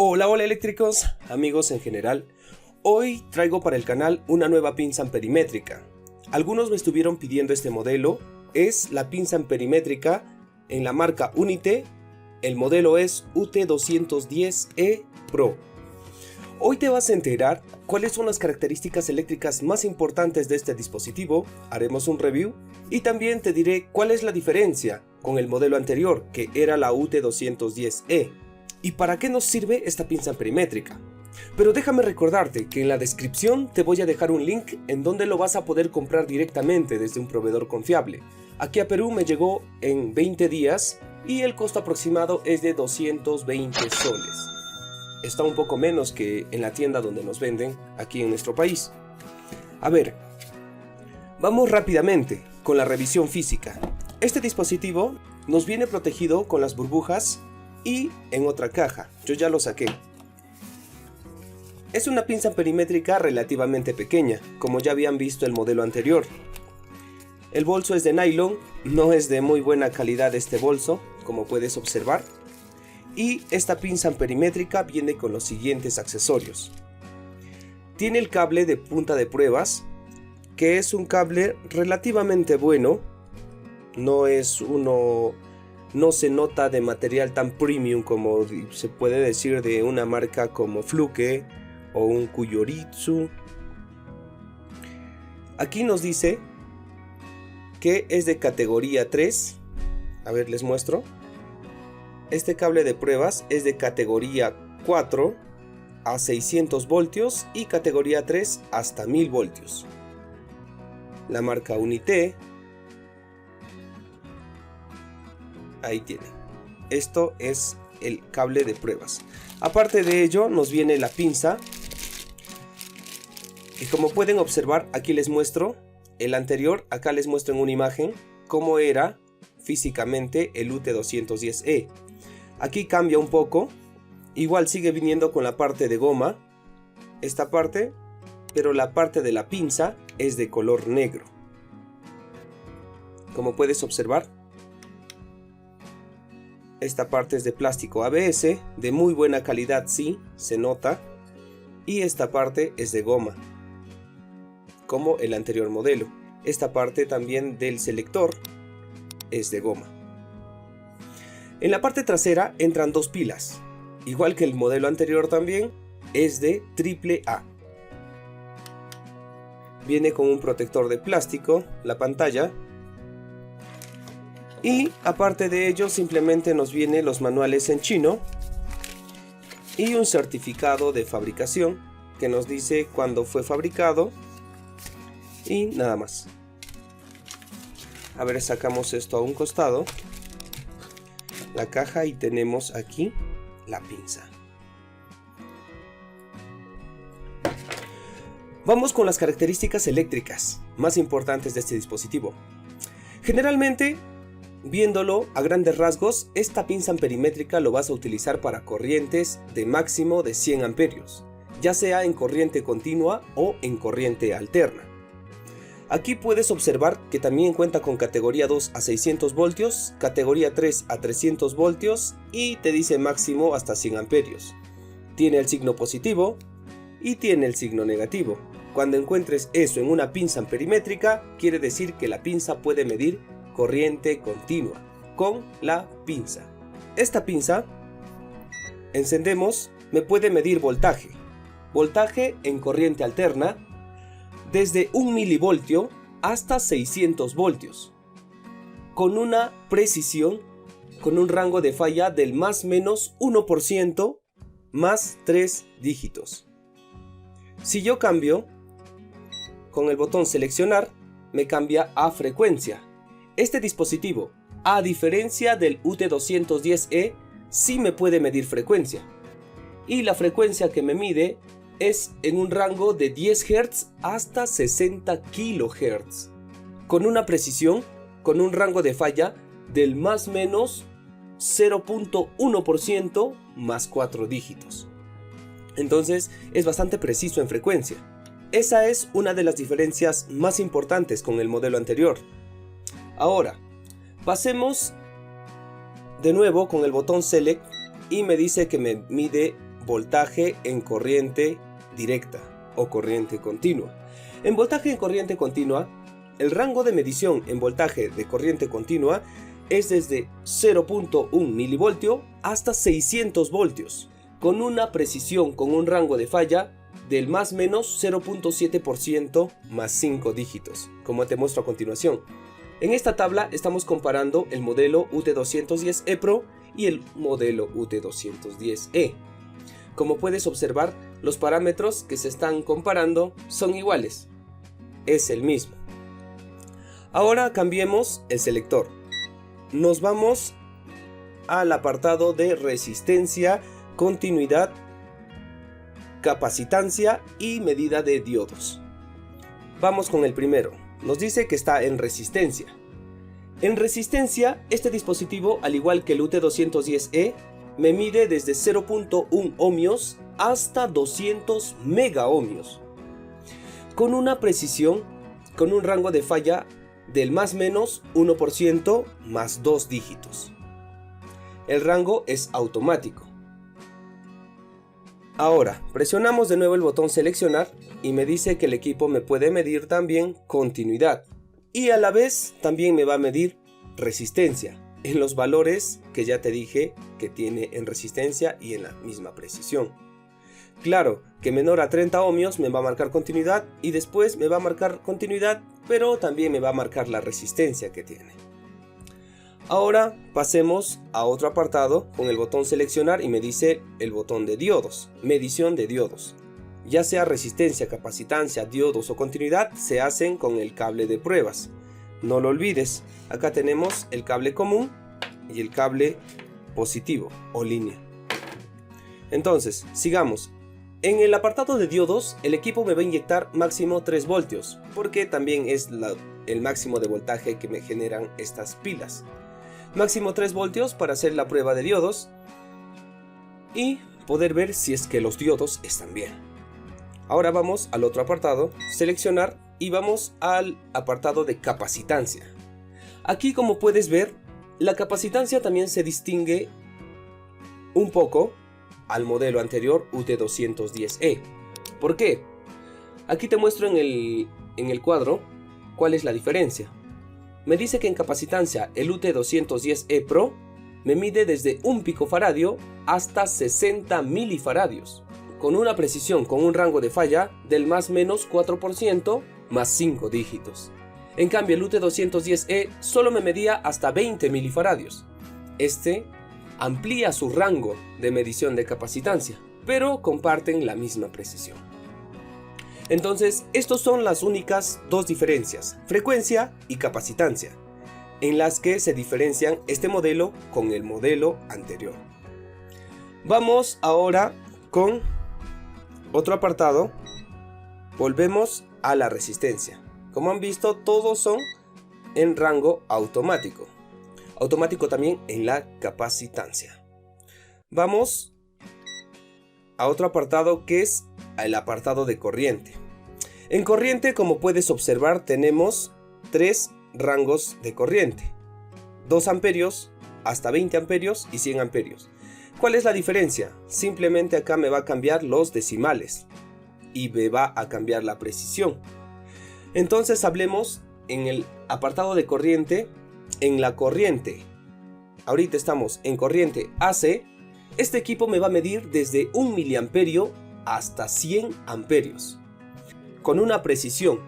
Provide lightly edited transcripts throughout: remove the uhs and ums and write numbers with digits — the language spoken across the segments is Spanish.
Hola eléctricos, amigos en general. Hoy traigo para el canal una nueva pinza amperimétrica. Algunos me estuvieron pidiendo este modelo. Es la pinza amperimétrica en la marca Unite. El modelo es UT210E Pro. Hoy te vas a enterar cuáles son las características eléctricas más importantes de este dispositivo. Haremos un review y también te diré cuál es la diferencia con el modelo anterior, que era la UT210E. ¿Y para qué nos sirve esta pinza amperimétrica? Pero déjame recordarte que en la descripción te voy a dejar un link en donde lo vas a poder comprar directamente desde un proveedor confiable. Aquí a Perú me llegó en 20 días y el costo aproximado es de 220 soles. Está un poco menos que en la tienda donde nos venden aquí en nuestro país. A ver, vamos rápidamente con la revisión física. Este dispositivo nos viene protegido con las burbujas y en otra caja. Yo ya lo saqué. Es una pinza amperimétrica relativamente pequeña, como ya habían visto el modelo anterior. El bolso es de nylon, no es de muy buena calidad este bolso, como puedes observar. Y esta pinza amperimétrica viene con los siguientes accesorios. Tiene el cable de punta de pruebas, que es un cable relativamente bueno. No se nota de material tan premium como se puede decir de una marca como Fluke o un Kuyoritsu. Aquí nos dice que es de categoría 3. A ver, les muestro. Este cable de pruebas es de categoría 4 a 600 voltios y categoría 3 hasta 1000 voltios. La marca Unite. Ahí tiene. Esto es el cable de pruebas. Aparte de ello nos viene la pinza. Y como pueden observar, aquí les muestro el anterior. Acá les muestro en una imagen cómo era físicamente el UT210E. Aquí cambia un poco. Igual sigue viniendo con la parte de goma. Esta parte. Pero la parte de la pinza es de color negro. Como puedes observar, esta parte es de plástico ABS, de muy buena calidad, sí, se nota. Y esta parte es de goma, como el anterior modelo. Esta parte también del selector es de goma. En la parte trasera entran dos pilas, igual que el modelo anterior también, es de AAA. Viene con un protector de plástico, la pantalla. Y aparte de ello simplemente nos vienen los manuales en chino y un certificado de fabricación que nos dice cuándo fue fabricado y nada más. A ver, sacamos esto a un costado, la caja, y tenemos aquí la pinza. Vamos con las características eléctricas más importantes de este dispositivo. Generalmente, viéndolo a grandes rasgos, esta pinza amperimétrica lo vas a utilizar para corrientes de máximo de 100 amperios, ya sea en corriente continua o en corriente alterna. Aquí puedes observar que también cuenta con categoría 2 a 600 voltios, categoría 3 a 300 voltios y te dice máximo hasta 100 amperios. Tiene el signo positivo y tiene el signo negativo. Cuando encuentres eso en una pinza amperimétrica, quiere decir que la pinza puede medir corriente continua con la pinza. Esta pinza, encendemos, me puede medir voltaje en corriente alterna desde 1 milivoltio hasta 600 voltios con una precisión, con un rango de falla del más menos 1% más 3 dígitos. Si yo cambio con el botón seleccionar, me cambia a frecuencia. Este dispositivo, a diferencia del UT210E, sí me puede medir frecuencia. Y la frecuencia que me mide es en un rango de 10 Hz hasta 60 kHz. Con una precisión, con un rango de falla del más menos 0.1% más 4 dígitos. Entonces es bastante preciso en frecuencia. Esa es una de las diferencias más importantes con el modelo anterior. Ahora, pasemos de nuevo con el botón Select y me dice que me mide voltaje en corriente directa o corriente continua. En voltaje en corriente continua, el rango de medición en voltaje de corriente continua es desde 0.1 milivoltio hasta 600 voltios, con una precisión con un rango de falla del más menos 0.7% más 5 dígitos, como te muestro a continuación. En esta tabla estamos comparando el modelo UT210E Pro y el modelo UT210E. Como puedes observar, los parámetros que se están comparando son iguales. Es el mismo. Ahora cambiemos el selector. Nos vamos al apartado de resistencia, continuidad, capacitancia y medida de diodos. Vamos con el primero. Nos dice que está en resistencia. En resistencia, este dispositivo, al igual que el UT210E, me mide desde 0.1 ohmios hasta 200 megaohmios, con una precisión, con un rango de falla del más menos 1% más 2 dígitos. El rango es automático. Ahora, presionamos de nuevo el botón seleccionar y me dice que el equipo me puede medir también continuidad y a la vez también me va a medir resistencia en los valores que ya te dije que tiene en resistencia y en la misma precisión. Claro que menor a 30 ohmios me va a marcar continuidad y después me va a marcar continuidad, pero también me va a marcar la resistencia que tiene. Ahora pasemos a otro apartado con el botón seleccionar y me dice el botón de diodos, medición de diodos. Ya sea resistencia, capacitancia, diodos o continuidad, se hacen con el cable de pruebas. No lo olvides, acá tenemos el cable común y el cable positivo o línea. Entonces, sigamos. En el apartado de diodos, el equipo me va a inyectar máximo 3 voltios, porque también es el máximo de voltaje que me generan estas pilas. Máximo 3 voltios para hacer la prueba de diodos y poder ver si es que los diodos están bien. Ahora vamos al otro apartado, seleccionar, y vamos al apartado de capacitancia. Aquí, como puedes ver, la capacitancia también se distingue un poco al modelo anterior UT210E. ¿Por qué? Aquí te muestro en el cuadro cuál es la diferencia. Me dice que en capacitancia el UT210E Pro me mide desde 1 picofaradio hasta 60 milifaradios, con una precisión con un rango de falla del más menos 4% más 5 dígitos. En cambio, el UT210E solo me medía hasta 20 milifaradios. Este amplía su rango de medición de capacitancia, pero comparten la misma precisión. Entonces, estas son las únicas dos diferencias, frecuencia y capacitancia, en las que se diferencian este modelo con el modelo anterior. Vamos ahora con otro apartado. Volvemos a la resistencia. Como han visto, todos son en rango automático. Automático también en la capacitancia. Vamos a otro apartado que es el apartado de corriente. En corriente, como puedes observar, tenemos 3 rangos de corriente: 2 amperios, hasta 20 amperios y 100 amperios. ¿Cuál es la diferencia? Simplemente acá me va a cambiar los decimales y me va a cambiar la precisión. Entonces hablemos en el apartado de corriente. En la corriente, ahorita estamos en corriente AC. Este equipo me va a medir desde 1 miliamperio hasta 100 amperios, con una precisión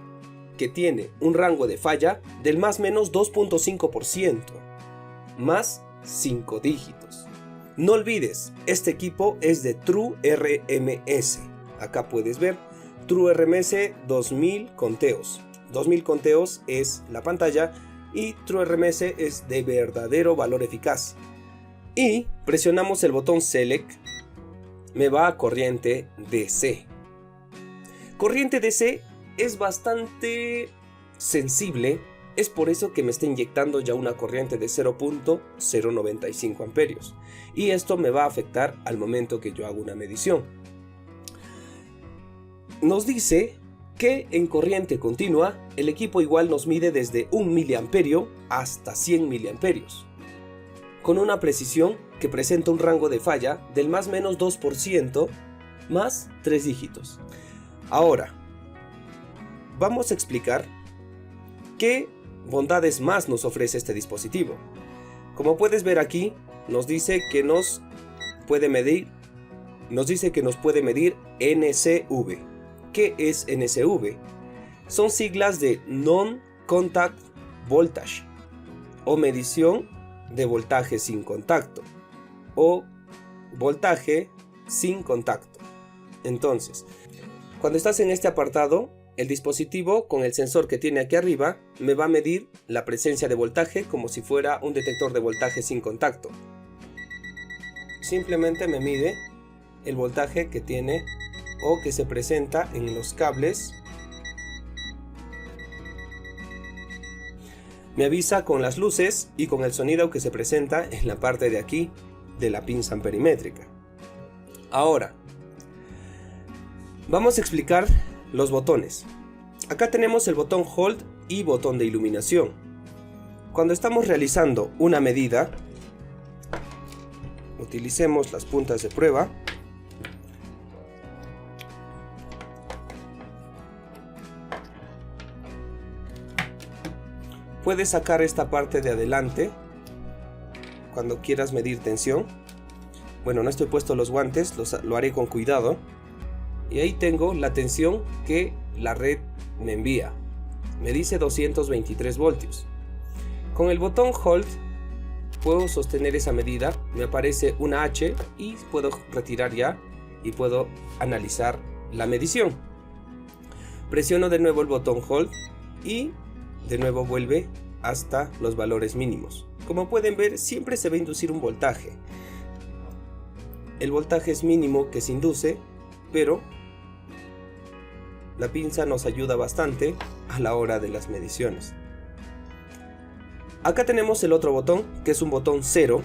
que tiene un rango de falla del más menos 2.5% más 5 dígitos. No olvides, este equipo es de True RMS. Acá puedes ver True RMS 2000 conteos. 2000 conteos es la pantalla y True RMS es de verdadero valor eficaz. Y presionamos el botón Select, me va a corriente DC. Corriente DC es bastante sensible, es por eso que me está inyectando ya una corriente de 0.095 amperios. Y esto me va a afectar al momento que yo hago una medición. Nos dice que en corriente continua el equipo igual nos mide desde 1 miliamperio hasta 100 miliamperios, con una precisión que presenta un rango de falla del más menos 2% más 3 dígitos. Ahora, vamos a explicar qué bondades más nos ofrece este dispositivo. Como puedes ver aquí, nos dice que nos puede medir NCV. ¿Qué es NCV? Son siglas de Non-Contact Voltage, o medición de voltaje sin contacto, o voltaje sin contacto. Entonces, cuando estás en este apartado, el dispositivo con el sensor que tiene aquí arriba me va a medir la presencia de voltaje como si fuera un detector de voltaje sin contacto. Simplemente me mide el voltaje que tiene o que se presenta en los cables. Me avisa con las luces y con el sonido que se presenta en la parte de aquí de la pinza amperimétrica. Ahora, vamos a explicar los botones. Acá tenemos el botón Hold y botón de iluminación. Cuando estamos realizando una medida, utilicemos las puntas de prueba. Puedes sacar esta parte de adelante cuando quieras medir tensión. Bueno, no estoy puesto los guantes, lo haré con cuidado. Y ahí tengo la tensión que la red me envía. Me dice 223 voltios. Con el botón Hold puedo sostener esa medida, me aparece una H y puedo retirar ya y puedo analizar la medición. Presiono de nuevo el botón Hold y de nuevo vuelve hasta los valores mínimos. Como pueden ver, siempre se va a inducir un voltaje. El voltaje es mínimo que se induce, pero la pinza nos ayuda bastante a la hora de las mediciones. Acá tenemos el otro botón, que es un botón 0,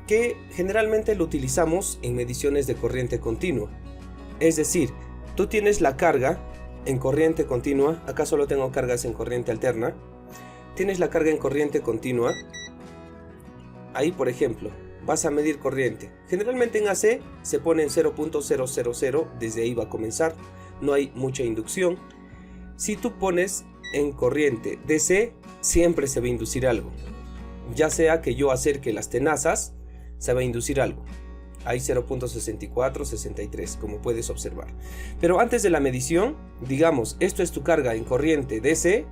que generalmente lo utilizamos en mediciones de corriente continua. Es decir, tú tienes la carga en corriente continua, acá solo tengo cargas en corriente alterna. Tienes la carga en corriente continua. Ahí, por ejemplo, vas a medir corriente. Generalmente en AC se pone en 0.000, desde ahí va a comenzar. No hay mucha inducción. Si tú pones en corriente DC, siempre se va a inducir algo. Ya sea que yo acerque las tenazas, se va a inducir algo. Hay 0.64, 63, como puedes observar. Pero antes de la medición, digamos, esto es tu carga en corriente DC.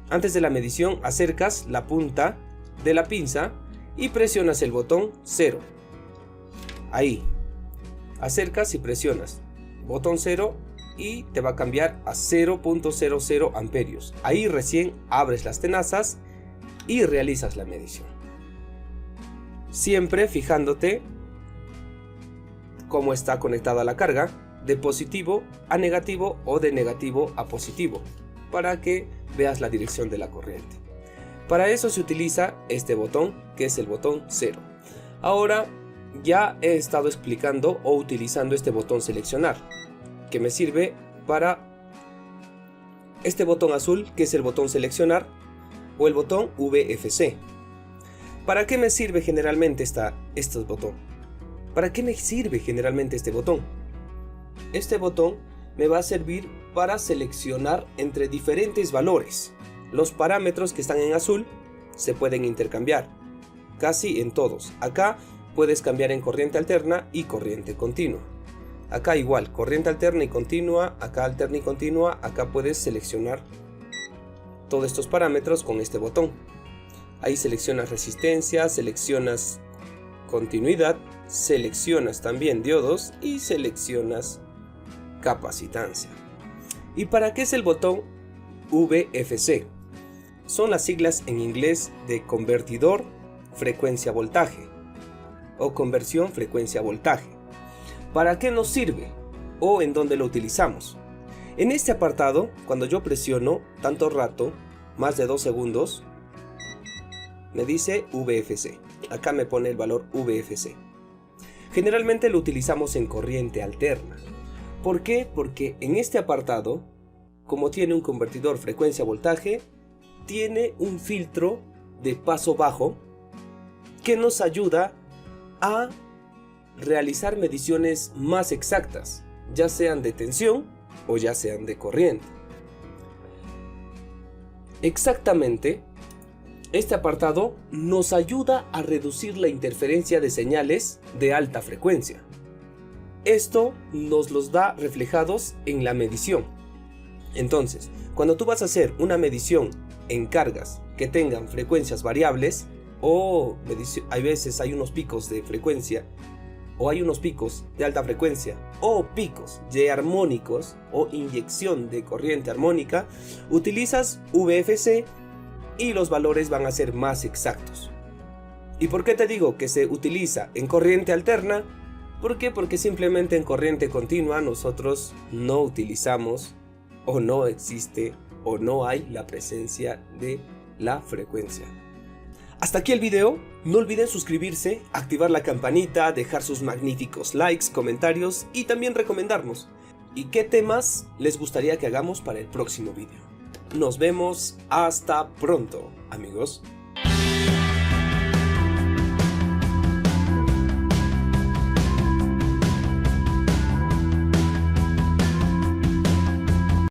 Antes de la medición, acercas la punta de la pinza y presionas el botón 0. Ahí. Acercas y presionas. Botón 0 y te va a cambiar a 0.00 amperios. Ahí recién abres las tenazas y realizas la medición. Siempre fijándote cómo está conectada la carga, de positivo a negativo o de negativo a positivo, para que veas la dirección de la corriente. Para eso se utiliza este botón, que es el botón 0. Ahora ya he estado explicando o utilizando este botón seleccionar, que me sirve para este botón azul, que es el botón seleccionar, o el botón VFC. ¿Para qué me sirve generalmente este botón? ¿Para qué me sirve generalmente este botón? Este botón me va a servir para seleccionar entre diferentes valores. Los parámetros que están en azul se pueden intercambiar, casi en todos. Acá puedes cambiar en corriente alterna y corriente continua. Acá igual, corriente alterna y continua, acá alterna y continua, acá puedes seleccionar todos estos parámetros con este botón. Ahí seleccionas resistencia, seleccionas continuidad, seleccionas también diodos y seleccionas capacitancia. ¿Y para qué es el botón VFC? Son las siglas en inglés de convertidor frecuencia-voltaje o conversión frecuencia-voltaje. ¿Para qué nos sirve o en dónde lo utilizamos? En este apartado, cuando yo presiono tanto rato, más de 2 segundos, me dice VFC. Acá me pone el valor VFC. Generalmente lo utilizamos en corriente alterna. ¿Por qué? Porque en este apartado, como tiene un convertidor frecuencia-voltaje, tiene un filtro de paso bajo que nos ayuda a realizar mediciones más exactas, ya sean de tensión o ya sean de corriente. Exactamente, este apartado nos ayuda a reducir la interferencia de señales de alta frecuencia. Esto nos los da reflejados en la medición. Entonces, cuando tú vas a hacer una medición en cargas que tengan frecuencias variables, o hay veces hay unos picos de frecuencia, o hay unos picos de alta frecuencia, o picos de armónicos, o inyección de corriente armónica, utilizas VFC y los valores van a ser más exactos. ¿Y por qué te digo que se utiliza en corriente alterna? ¿Por qué? Porque simplemente en corriente continua nosotros no utilizamos, o no existe, o no hay la presencia de la frecuencia. Hasta aquí el video. No olviden suscribirse, activar la campanita, dejar sus magníficos likes, comentarios y también recomendarnos. ¿Y qué temas les gustaría que hagamos para el próximo video? Nos vemos hasta pronto, amigos.